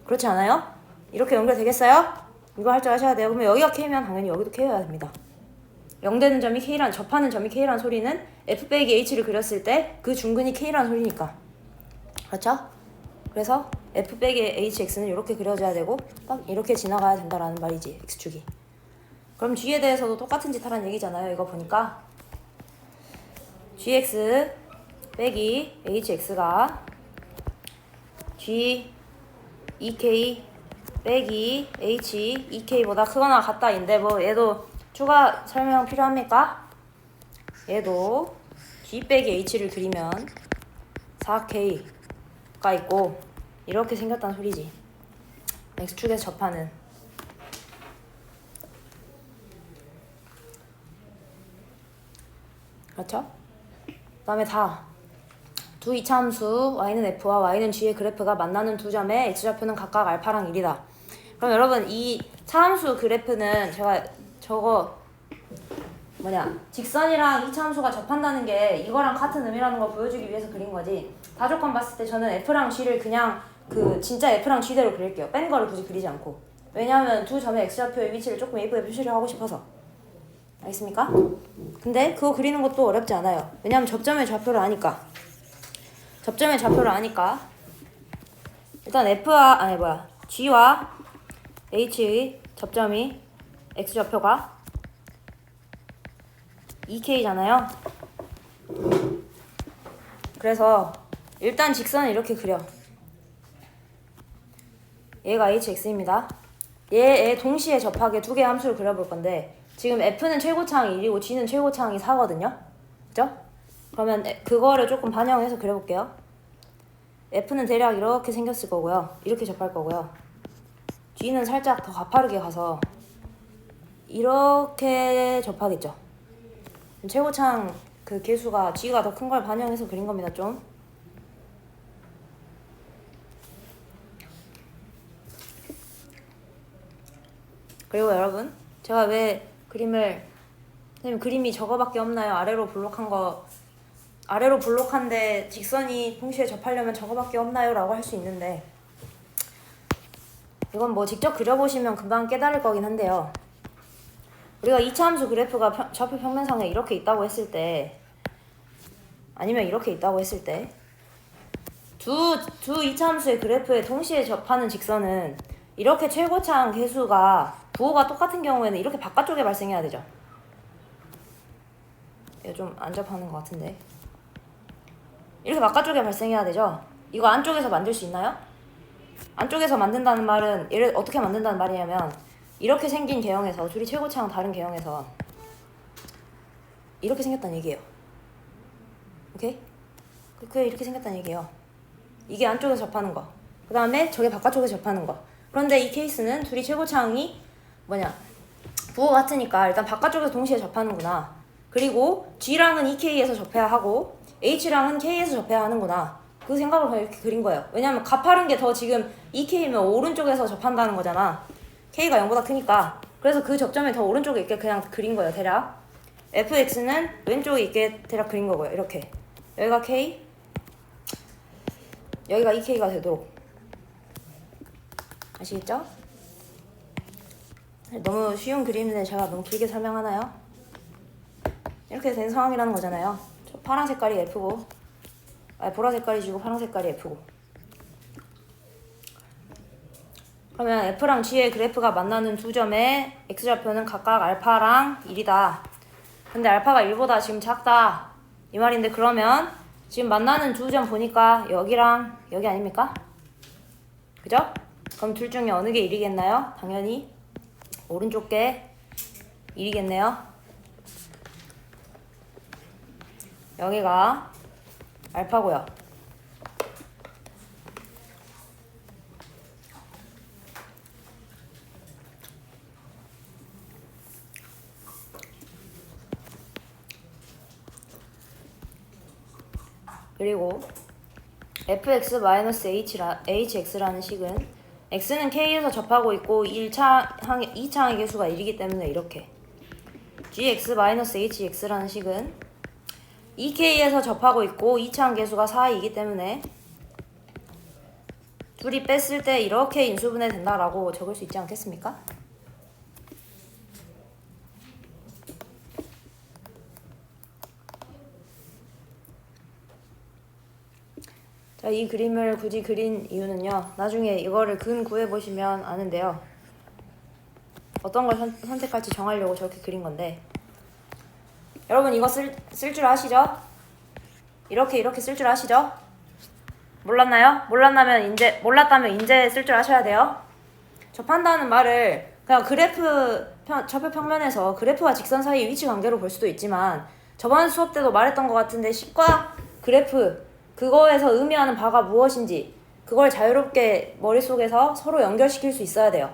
그렇지 않아요? 이렇게 연결되겠어요? 이거 할 줄 아셔야 돼요. 그러면 여기가 k면 당연히 여기도 k여야 됩니다. 0되는 점이 k란, 접하는 점이 k란 소리는 f 빼기 h를 그렸을 때 그 중근이 k란 소리니까. 그렇죠? 그래서 f 빼기 hx는 이렇게 그려져야 되고 딱 이렇게 지나가야 된다라는 말이지, x축이. 그럼 g에 대해서도 똑같은 짓 하라는 얘기잖아요. 이거 보니까 gx 빼기 hx가 g 2k 빼기 h 2k보다 크거나 같다인데, 뭐 얘도 추가 설명 필요합니까? 얘도 g 빼기 h를 그리면 4k가 있고 이렇게 생겼다는 소리지. x축에서 접하는. 그렇죠? 그 다음에 두 이차함수 y는 f와 y는 g의 그래프가 만나는 두 점의 x좌표는 각각 알파랑 1이다. 그럼 여러분, 이 차함수 그래프는 제가 저거 직선이랑 이차함수가 접한다는 게 이거랑 같은 의미라는 걸 보여주기 위해서 그린 거지. 다조건 봤을 때 저는 f랑 g를 그냥 그 진짜 f랑 g대로 그릴게요. 뺀 거를 굳이 그리지 않고. 왜냐하면 두 점의 x좌표의 위치를 조금 예쁘게 표시를 하고 싶어서. 알겠습니까? 근데 그거 그리는 것도 어렵지 않아요. 왜냐하면 접점의 좌표를 아니까. 일단 g와 h의 접점이 x좌표가 2k잖아요. 그래서 일단 직선을 이렇게 그려. 얘가 hx입니다. 얘에 동시에 접하게 두 개의 함수를 그려볼 건데, 지금 f는 최고차항이 1이고 g는 최고차항이 4거든요. 그죠? 그러면 그거를 조금 반영해서 그려볼게요. f는 대략 이렇게 생겼을 거고요. 이렇게 접할 거고요. g는 살짝 더 가파르게 가서 이렇게 접하겠죠. 최고차항 그 개수가 g가 더 큰 걸 반영해서 그린 겁니다. 좀. 그리고 여러분, 제가 왜 선생님 그림이 저거밖에 없나요? 아래로 블록한데 직선이 동시에 접하려면 저거밖에 없나요? 라고 할 수 있는데, 이건 뭐 직접 그려보시면 금방 깨달을 거긴 한데요. 우리가 이차함수 그래프가 좌표 평면상에 이렇게 있다고 했을 때, 아니면 이렇게 있다고 했을 때, 두 이차함수의 그래프에 동시에 접하는 직선은 이렇게 최고차항 개수가 부호가 똑같은 경우에는 이렇게 바깥쪽에 발생해야 되죠. 이거 좀 안 접하는 것 같은데. 이렇게 바깥쪽에 발생해야 되죠. 이거 안쪽에서 만들 수 있나요? 안쪽에서 만든다는 말은 얘를 어떻게 만든다는 말이냐면, 이렇게 생긴 개형에서 둘이 최고차항 다른 개형에서 이렇게 생겼다는 얘기예요. 오케이? 이렇게 생겼다는 얘기예요. 이게 안쪽에서 접하는 거, 그 다음에 저게 바깥쪽에서 접하는 거. 그런데 이 케이스는 둘이 최고차항이 부호 같으니까 일단 바깥쪽에서 동시에 접하는구나. 그리고 G랑은 2K에서 접해야 하고 H랑은 K에서 접해야 하는구나. 그 생각을 그냥 이렇게 그린 거예요. 왜냐면 가파른 게 더 지금 2K면 오른쪽에서 접한다는 거잖아. K가 0보다 크니까. 그래서 그 접점이 더 오른쪽에 있게 그냥 그린 거예요, 대략. fx는 왼쪽에 있게 대략 그린 거고요. 이렇게. 여기가 k, 여기가 2k가 되도록. 아시겠죠? 너무 쉬운 그림인데 제가 너무 길게 설명하나요? 이렇게 된 상황이라는 거잖아요. 파란 색깔이 F고, 보라 색깔이 G고 파란 색깔이 F고. 그러면 F랑 G의 그래프가 만나는 두 점의 X좌표는 각각 알파랑 1이다. 근데 알파가 1보다 지금 작다. 이 말인데, 그러면 지금 만나는 두 점 보니까 여기랑 여기 아닙니까? 그죠? 그럼 둘 중에 어느 게 1이겠나요? 당연히 오른쪽 게 1이겠네요. 여기가 알파고요. 그리고 fx-hx라는 식은 x는 k에서 접하고 있고 2차항의 개수가 1이기 때문에 이렇게, gx-hx라는 식은 2k에서 접하고 있고 2차항 개수가 4이기 때문에 둘이 뺐을 때 이렇게 인수분해 된다라고 적을 수 있지 않겠습니까? 자, 이 그림을 굳이 그린 이유는요, 나중에 이거를 근 구해보시면 아는데요, 어떤 걸 선택할지 정하려고 저렇게 그린 건데, 여러분 이거 쓸 줄 아시죠? 이렇게 쓸 줄 아시죠? 몰랐나요? 몰랐다면 이제 쓸 줄 아셔야 돼요. 접한다는 말을 그냥 좌표 평면에서 그래프와 직선 사이의 위치 관계로 볼 수도 있지만, 저번 수업 때도 말했던 것 같은데 식과 그래프, 그거에서 의미하는 바가 무엇인지 그걸 자유롭게 머릿속에서 서로 연결시킬 수 있어야 돼요.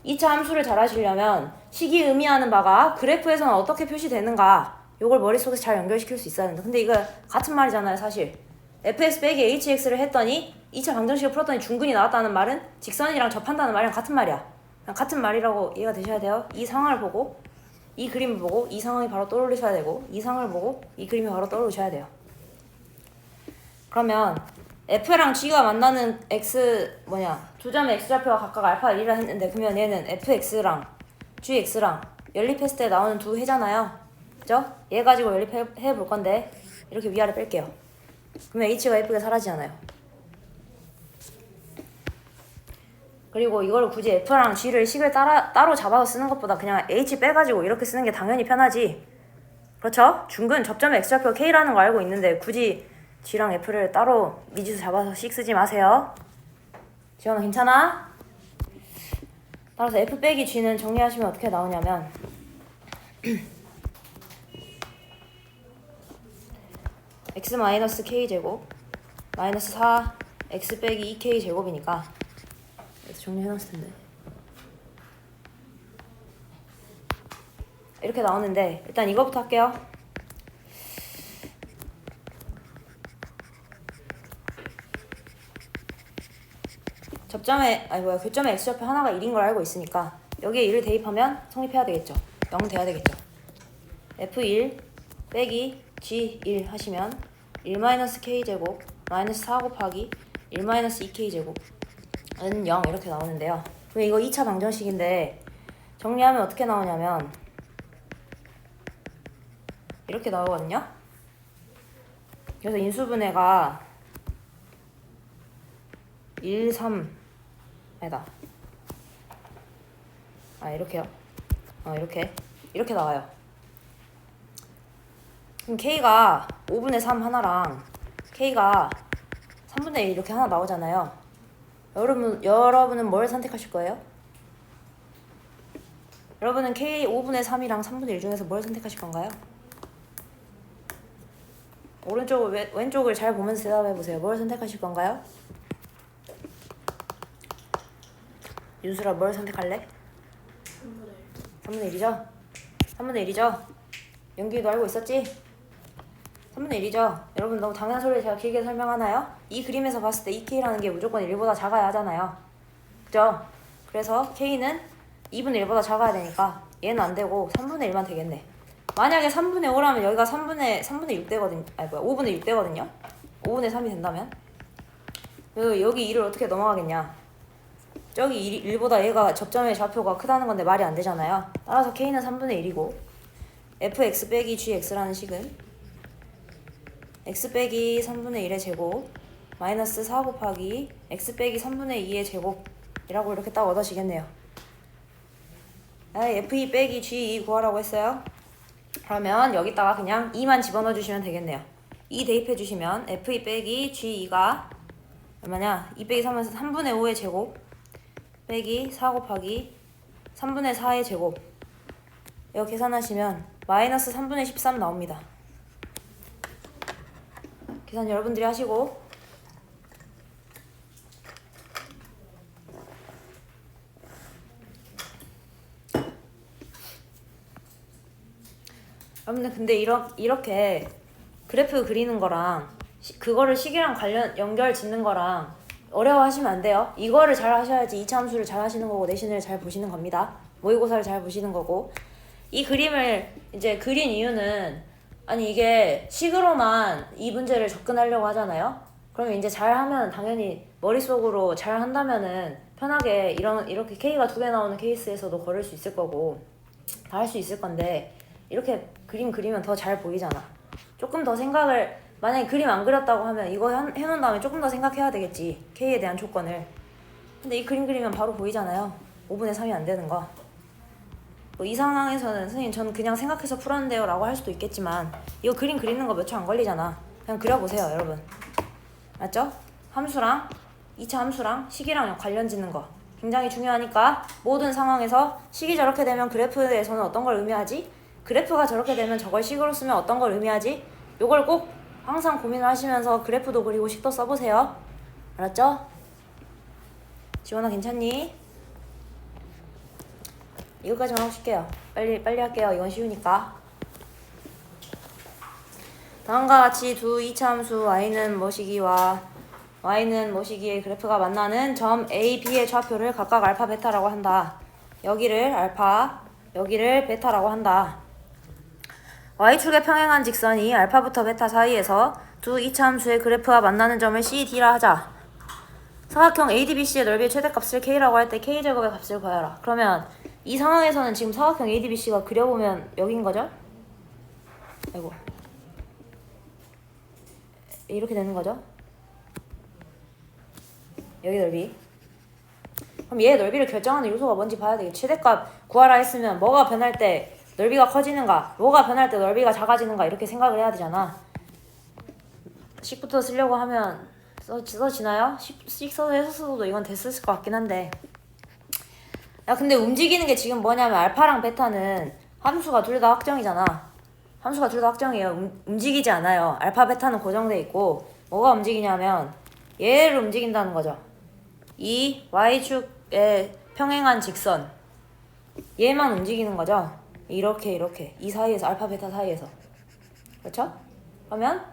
2차 함수를 잘 하시려면 식이 의미하는 바가 그래프에서는 어떻게 표시되는가, 요걸 머릿속에서 잘 연결시킬 수 있어야 된다. 근데 이거 같은 말이잖아요, 사실. fx 빼기 hx를 했더니 2차 방정식을 풀었더니 중근이 나왔다는 말은 직선이랑 접한다는 말이랑 같은 말이야. 그냥 같은 말이라고 이해가 되셔야 돼요. 이 상황을 보고, 이 그림을 보고 이 상황이 바로 떠오르셔야 되고, 이 상황을 보고 이 그림이 바로 떠오르셔야 돼요. 그러면 f랑 g가 만나는 두 점의 x좌표가 각각 알파 1이라 했는데, 그러면 얘는 fx랑 gx랑 연립했을 때 나오는 두 해잖아요. 그죠? 얘 가지고 연립해 볼 건데, 이렇게 위아래 뺄게요. 그러면 h가 예쁘게 사라지잖아요. 그리고 이걸 굳이 f랑 g를 식을 따로 잡아서 쓰는 것보다 그냥 h 빼가지고 이렇게 쓰는 게 당연히 편하지. 그렇죠? 중근 접점의 x좌표 k라는 거 알고 있는데 굳이 g랑 f를 따로 미지수 잡아서 식 쓰지 마세요. 지원아 괜찮아? 따라서 f 빼기 g는 정리하시면 어떻게 나오냐면 x-k제곱 마이너스 4 x 빼기 2k제곱이니까 여기서 정리해놨을 텐데 이렇게 나오는데, 일단 이거부터 할게요. 교점의 x좌표 하나가 1인 걸 알고 있으니까 여기에 1을 대입하면 성립해야 되겠죠. 0 돼야 되겠죠. f1 빼기 g1 하시면 1-k제곱 마이너스 4 곱하기 1-2k제곱은 0 이렇게 나오는데요. 그럼 이거 2차 방정식인데 정리하면 어떻게 나오냐면 이렇게 나오거든요. 그래서 인수분해가 1, 3 아니다. 이렇게요. 이렇게 나와요. 그럼 K가 5분의 3 하나랑 K가 3분의 1 이렇게 하나 나오잖아요. 여러분은 뭘 선택하실 거예요? 여러분은 K 5분의 3이랑 3분의 1 중에서 뭘 선택하실 건가요? 왼쪽을 잘 보면서 대답해보세요. 뭘 선택하실 건가요? 윤수라 뭘 선택할래? 3분의 1이죠? 3분의 1이죠? 연기도 알고 있었지? 3분의 1이죠? 여러분 너무 당연한 소리를 제가 길게 설명하나요? 이 그림에서 봤을 때 이 K라는 게 무조건 1보다 작아야 하잖아요. 그죠? 그래서 K는 2분의 1보다 작아야 되니까 얘는 안 되고 3분의 1만 되겠네. 만약에 3분의 5라면 여기가 3분의 6 되거든요. 아니 뭐야 5분의 6 되거든요. 5분의 3이 된다면 여기 2를 어떻게 넘어가겠냐. 저기 1보다 얘가 접점의 좌표가 크다는 건데 말이 안 되잖아요. 따라서 K는 3분의 1이고 fx 빼기 gx라는 식은 x 빼기 3분의 1의 제곱 마이너스 4 곱하기 x 빼기 3분의 2의 제곱이라고 이렇게 딱 얻어지겠네요. f2 빼기 g2 구하라고 했어요. 그러면 여기다가 그냥 2만 집어넣어 주시면 되겠네요. 2 대입해 주시면 f2 빼기 g2가 얼마냐? 2 빼기 3은 3분의 5의 제곱 빼기 4 곱하기 3분의 4의 제곱 이거 계산하시면 마이너스 3분의 13 나옵니다. 계산 여러분들이 하시고 여러분들 근데 이렇게 그래프 그리는 거랑 그거를 식이랑 관련 연결 짓는 거랑 어려워하시면 안 돼요. 이거를 잘 하셔야지 2차 함수를 잘 하시는 거고 내신을 잘 보시는 겁니다. 모의고사를 잘 보시는 거고. 이 그림을 이제 그린 이유는 아니 이게 식으로만 이 문제를 접근하려고 하잖아요. 그러면 이제 잘하면 당연히 머릿속으로 잘 한다면은 편하게 이렇게 K가 2개 나오는 케이스에서도 걸을 수 있을 거고 다 할 수 있을 건데 이렇게 그림 그리면 더 잘 보이잖아. 조금 더 생각을 만약에 그림 안 그렸다고 하면 이거 해놓은 다음에 조금 더 생각해야 되겠지. K에 대한 조건을. 근데 이 그림 그리면 바로 보이잖아요. 5분의 3이 안 되는 거. 뭐 이 상황에서는 선생님 저는 그냥 생각해서 풀었는데요 라고 할 수도 있겠지만 이거 그림 그리는 거 몇 초 안 걸리잖아. 그냥 그려보세요 여러분. 맞죠? 함수랑 2차 함수랑 식이랑 관련 짓는 거 굉장히 중요하니까 모든 상황에서 식이 저렇게 되면 그래프에서는 어떤 걸 의미하지? 그래프가 저렇게 되면 저걸 식으로 쓰면 어떤 걸 의미하지? 요걸 꼭 항상 고민을 하시면서 그래프도 그리고 식도 써보세요. 알았죠? 지원아 괜찮니? 이거까지만 하고 쉴게요. 빨리 할게요. 이건 쉬우니까. 다음과 같이 두 2차 함수 y는 뭐시기와 y는 뭐시기의 그래프가 만나는 점 A, B의 좌표를 각각 알파, 베타라고 한다. 여기를 알파, 여기를 베타라고 한다. y축에 평행한 직선이 알파부터 베타 사이에서 두 2차 함수의 그래프와 만나는 점을 C, D라 하자. 사각형 ADBC의 넓이의 최대값을 K라고 할 때 K제곱의 값을 구하라. 그러면 이 상황에서는 지금 사각형 ADBC가 그려보면 여긴 거죠? 아이고. 이렇게 되는 거죠? 여기 넓이. 그럼 얘의 넓이를 결정하는 요소가 뭔지 봐야 되겠지. 최대값 구하라 했으면 뭐가 변할 때 넓이가 커지는가, 뭐가 변할 때 넓이가 작아지는가 이렇게 생각을 해야 되잖아. 식부터 쓰려고 하면 써지나요? 식 써서 했었어도 이건 됐을 것 같긴 한데. 야 근데 움직이는 게 지금 뭐냐면 알파랑 베타는 함수가 둘 다 확정이잖아. 함수가 둘 다 확정이에요. 움직이지 않아요. 알파 베타는 고정돼 있고 뭐가 움직이냐면 얘를 움직인다는 거죠. 이 y축에 평행한 직선 얘만 움직이는 거죠. 이렇게 이 사이에서 알파 베타 사이에서. 그렇죠? 그러면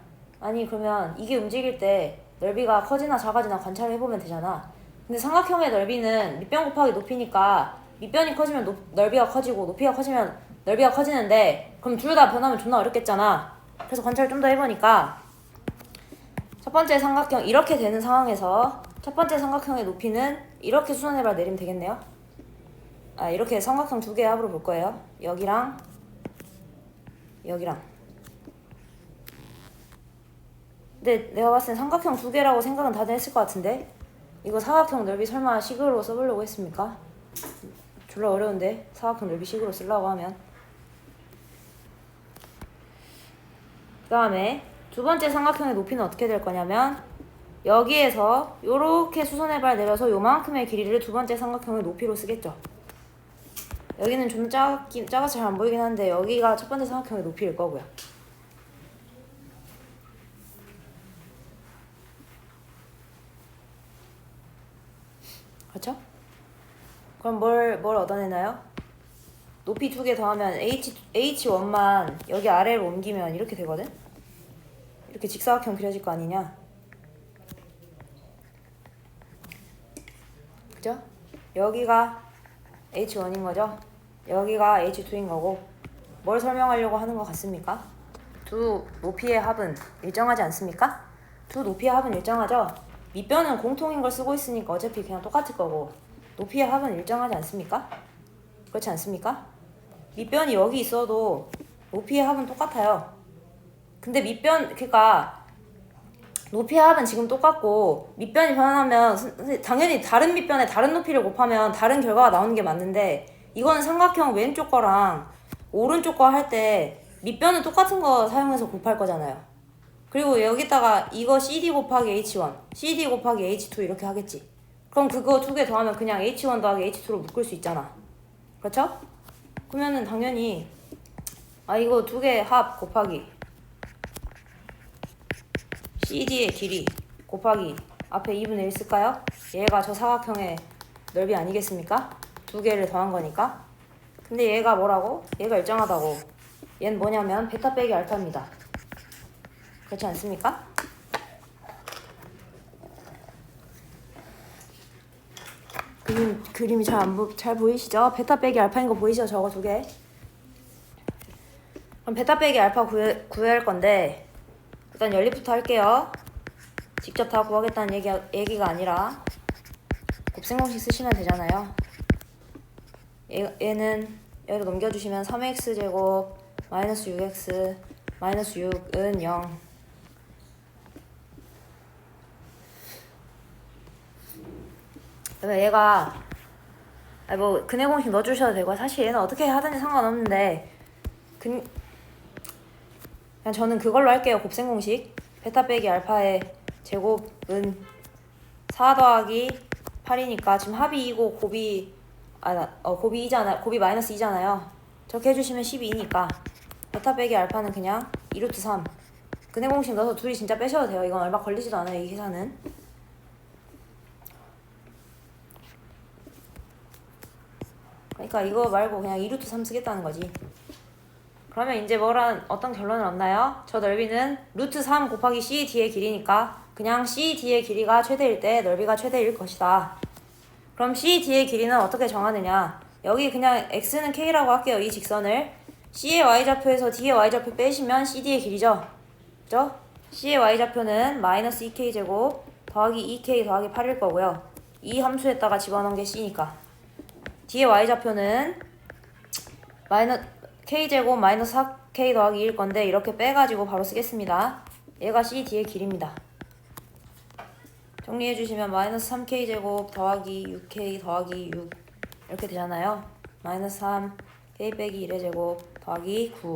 이게 움직일 때 넓이가 커지나 작아지나 관찰을 해보면 되잖아. 근데 삼각형의 넓이는 밑변 곱하기 높이니까 밑변이 커지면 넓이가 커지고 높이가 커지면 넓이가 커지는데 그럼 둘 다 변하면 존나 어렵겠잖아. 그래서 관찰을 좀 더 해보니까 첫 번째 삼각형 이렇게 되는 상황에서 첫 번째 삼각형의 높이는 이렇게 수선해봐 내리면 되겠네요. 이렇게 삼각형 두 개의 합으로 볼 거예요. 여기랑 여기랑. 근데 내가 봤을 땐 삼각형 두 개라고 생각은 다들 했을 것 같은데 이거 사각형 넓이 설마 식으로 써보려고 했습니까? 졸라 어려운데 사각형 넓이 식으로 쓰려고 하면. 그 다음에 두 번째 삼각형의 높이는 어떻게 될 거냐면 여기에서 요렇게 수선해발 내려서 요만큼의 길이를 두 번째 삼각형의 높이로 쓰겠죠. 여기는 좀 작아서 잘 안 보이긴 한데 여기가 첫 번째 삼각형의 높이일 거고요. 그렇죠? 그럼 뭘 얻어내나요? 높이 두 개 더하면 H1만 여기 아래로 옮기면 이렇게 되거든? 이렇게 직사각형 그려질 거 아니냐? 그죠? 여기가 H1인 거죠? 여기가 H2인 거고 뭘 설명하려고 하는 것 같습니까? 두 높이의 합은 일정하지 않습니까? 두 높이의 합은 일정하죠? 밑변은 공통인 걸 쓰고 있으니까 어차피 그냥 똑같을 거고 높이의 합은 일정하지 않습니까? 그렇지 않습니까? 밑변이 여기 있어도 높이의 합은 똑같아요. 근데 그러니까 높이의 합은 지금 똑같고 밑변이 변하면 당연히 다른 밑변에 다른 높이를 곱하면 다른 결과가 나오는 게 맞는데 이거는 삼각형 왼쪽 거랑 오른쪽 거 할 때 밑변은 똑같은 거 사용해서 곱할 거잖아요. 그리고 여기다가 이거 CD 곱하기 H1, CD 곱하기 H2 이렇게 하겠지. 그럼 그거 두 개 더하면 그냥 H1 더하기 H2로 묶을 수 있잖아. 그렇죠? 그러면은 당연히 이거 두 개 합 곱하기 CD의 길이 곱하기 앞에 2분의 1 쓸까요? 얘가 저 사각형의 넓이 아니겠습니까? 두 개를 더한 거니까. 근데 얘가 뭐라고? 얘가 일정하다고. 얘는 뭐냐면 베타 빼기 알파입니다. 그렇지 않습니까? 그림이 잘 보이시죠? 베타 빼기 알파인 거 보이시죠? 저거 두 개. 그럼 베타 빼기 알파 구해야 할 건데 일단 연립부터 할게요. 직접 다 구하겠다는 얘기가 아니라 곱셈공식 쓰시면 되잖아요. 얘는 여기로 넘겨주시면 3x제곱 마이너스 6x 마이너스 6은 0. 그러면 얘가 뭐 근해공식 넣어주셔도 되고 사실 얘는 어떻게 하든지 상관없는데 그냥 저는 그걸로 할게요. 곱셈공식 베타 빼기 알파의 제곱은 4 더하기 8이니까 지금 합이 2고 곱이 곱이 2잖아요. 곱이 마이너스 2잖아요. 저렇게 해주시면 12니까 베타 빼기 알파는 그냥 2루트 3. 근해공식 넣어서 둘이 진짜 빼셔도 돼요. 이건 얼마 걸리지도 않아요. 이 계산은. 그러니까 이거 말고 그냥 2루트 3 쓰겠다는 거지. 그러면 이제 어떤 결론을 얻나요? 저 넓이는 루트 3 곱하기 CD의 길이니까 그냥 CD의 길이가 최대일 때 넓이가 최대일 것이다. 그럼 CD의 길이는 어떻게 정하느냐? 여기 그냥 X는 K라고 할게요. 이 직선을 C의 Y좌표에서 D의 Y좌표 빼시면 CD의 길이죠. 그죠? C의 Y좌표는 마이너스 2K제곱 더하기 2K 더하기 8일 거고요. 이 함수에다가 집어넣은 게 C니까 D의 Y좌표는 K제곱 마이너스 4K 더하기 2일 건데 이렇게 빼가지고 바로 쓰겠습니다. 얘가 CD의 길이입니다. 정리해주시면 마이너스 3K제곱 더하기 6K 더하기 6 이렇게 되잖아요. 마이너스 3 K 빼기 1의 제곱 더하기 9.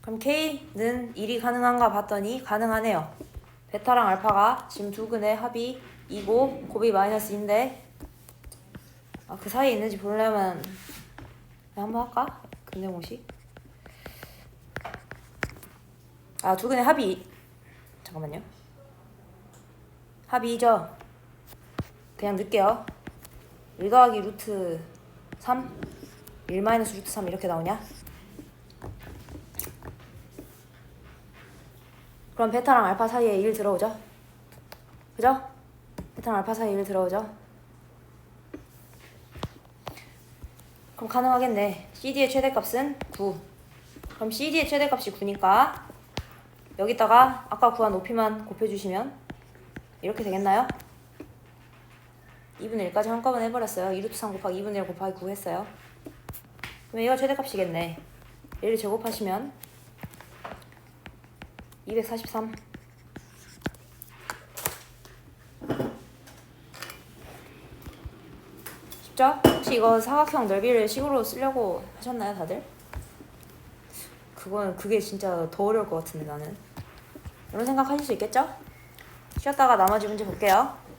그럼 K는 1이 가능한가 봤더니 가능하네요. 베타랑 알파가 지금 두 근의 합이 2고 곱이 마이너스인데 그 사이에 있는지 보려면 한번 할까? 근해공식 두 근의 합이 잠깐만요. 합이 2죠? 그냥 넣을게요. 1 더하기 루트 3 1 마이너스 루트 3 이렇게 나오냐? 그럼 베타랑 알파 사이에 1 들어오죠? 그죠? 베타랑 알파 사이에 1 들어오죠? 그럼 가능하겠네. CD의 최대값은 9. 그럼 CD의 최대값이 9니까 여기다가 아까 구한 높이만 곱해주시면 이렇게 되겠나요? 2분의 1까지 한꺼번에 해버렸어요. 2루트 3 곱하기 2분의 1 곱하기 9 했어요. 그럼 얘가 최대값이겠네. 얘를 제곱하시면 243. 쉽죠? 혹시 이거 사각형 넓이를 식으로 쓰려고 하셨나요, 다들? 그게 진짜 더 어려울 것 같은데 나는. 이런 생각 하실 수 있겠죠? 쉬었다가 나머지 문제 볼게요.